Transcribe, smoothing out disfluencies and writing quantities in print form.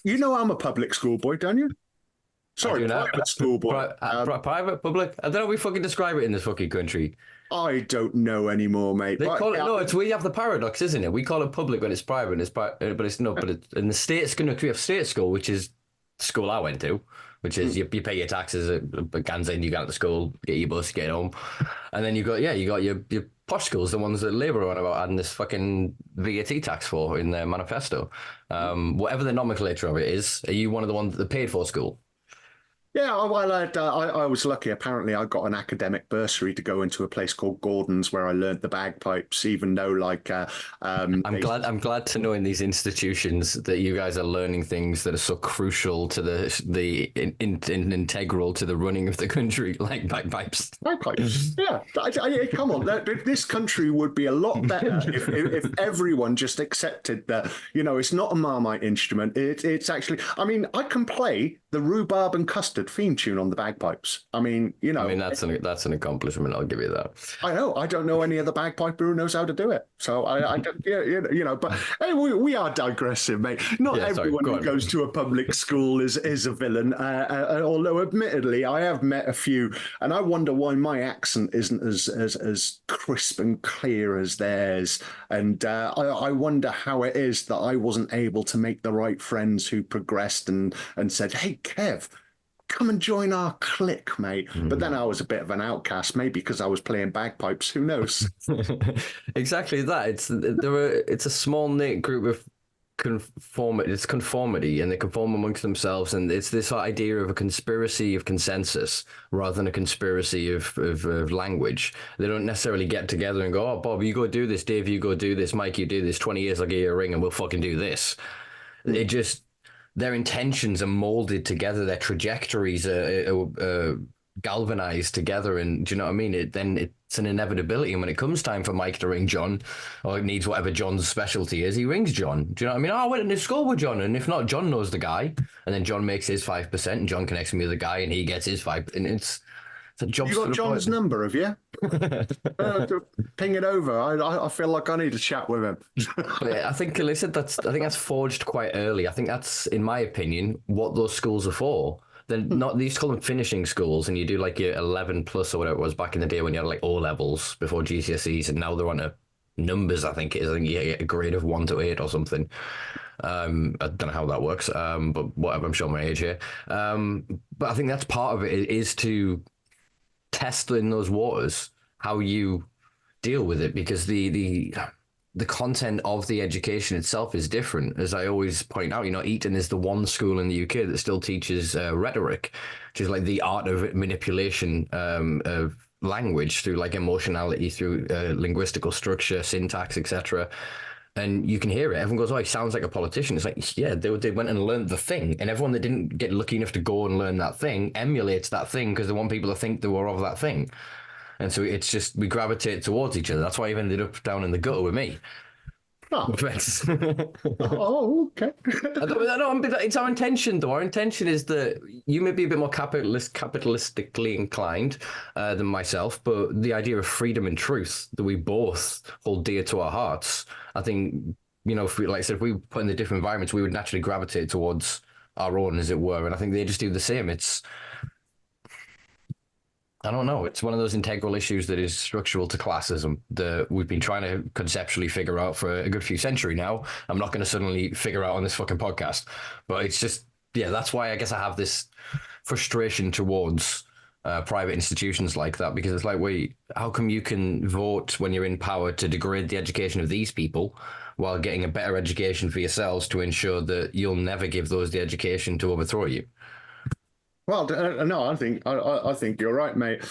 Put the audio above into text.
You know I'm a public school boy, don't you? I Sorry, do now. private school boy. Private, public. I don't know how we fucking describe it in this fucking country. I don't know anymore, mate. They But call it yeah, no. It's we have the paradox, isn't it? We call it public when it's private, and but it's not. But in the states, we have state school, which is the school I went to, which is you pay your taxes at Ganza, you go out to school, get your bus, get home, and then you got your posh schools, the ones that Labour are on about adding this fucking VAT tax for in their manifesto. Whatever the nomenclature of it is, are you one of the ones that paid for school? yeah. Well, I was lucky. Apparently, I got an academic bursary to go into a place called Gordon's where I learned the bagpipes. Even though, I'm glad to know in these institutions that you guys are learning things that are so crucial to integral to the running of the country, like bagpipes. bagpipes. Yeah, come on. This country would be a lot better if everyone just accepted that. You know, it's not a Marmite instrument. It's actually. I mean, I can play the rhubarb and custard theme tune on the bagpipes. I mean, you know. I mean, that's an accomplishment. I'll give you that. I know. I don't know any other bagpiper who knows how to do it. So I don't, yeah, you know. But hey, we are digressing, mate. Not Yeah, sorry, everyone go who on. goes to a public school is a villain. Although, admittedly, I have met a few, and I wonder why my accent isn't as crisp and clear as theirs. And I wonder how it is that I wasn't able to make the right friends who progressed and said, "Hey, Kev, come and join our clique, mate." But then I was a bit of an outcast, maybe because I was playing bagpipes. Who knows? Exactly that. It's a small knit group of conformity. It's conformity, and they conform amongst themselves. And it's this idea of a conspiracy of consensus rather than a conspiracy of language. They don't necessarily get together and go, "Oh, Bob, you go do this. Dave, you go do this. Mike, you do this. 20 years, I'll give you a ring, and we'll fucking do this." It just their intentions are molded together, their trajectories are galvanized together, and do you know what I mean? Then it's an inevitability. And when it comes time for Mike to ring John, or it needs whatever John's specialty is, he rings John. Do you know what I mean? Oh, I went into school with John, and if not, John knows the guy, and then John makes his 5%, and John connects me with the guy, and he gets his 5%, and it's a job. You got John's number, have you? Ping it over. I feel like I need to chat with him. But I think, listen, I think that's forged quite early. I think that's, in my opinion, what those schools are for. They're not, they used to call them finishing schools, and you do like your 11 plus or whatever it was back in the day when you had like O levels before GCSEs, and now they're on a numbers. I think it is. I think you get a grade of 1 to 8 or something. I don't know how that works, but whatever. I'm showing my age here. But I think that's part of it is to test in those waters how you deal with it, because the content of the education itself is different. As I always point out, Eton is the one school in the UK that still teaches rhetoric, which is like the art of manipulation of language through like emotionality, through linguistical structure, syntax, etc. And you can hear it. Everyone goes, "Oh, he sounds like a politician." It's like, yeah, they went and learned the thing. And everyone that didn't get lucky enough to go and learn that thing emulates that thing because they want people to think they were of that thing. And so it's just, we gravitate towards each other. That's why I've ended up down in the gutter with me. Oh, No offense. oh okay. It's our intention, though. Our intention is that you may be a bit more capitalistically inclined than myself, but the idea of freedom and truth that we both hold dear to our hearts, I think, if we, like I said, if we put in the different environments, we would naturally gravitate towards our own, as it were. And I think they just do the same. I don't know. It's one of those integral issues that is structural to classism that we've been trying to conceptually figure out for a good few centuries now. I'm not going to suddenly figure out on this fucking podcast, but it's just, yeah, that's why I guess I have this frustration towards private institutions like that, because it's like, wait, how come you can vote when you're in power to degrade the education of these people while getting a better education for yourselves to ensure that you'll never give those the education to overthrow you? Well, no, I think you're right, mate.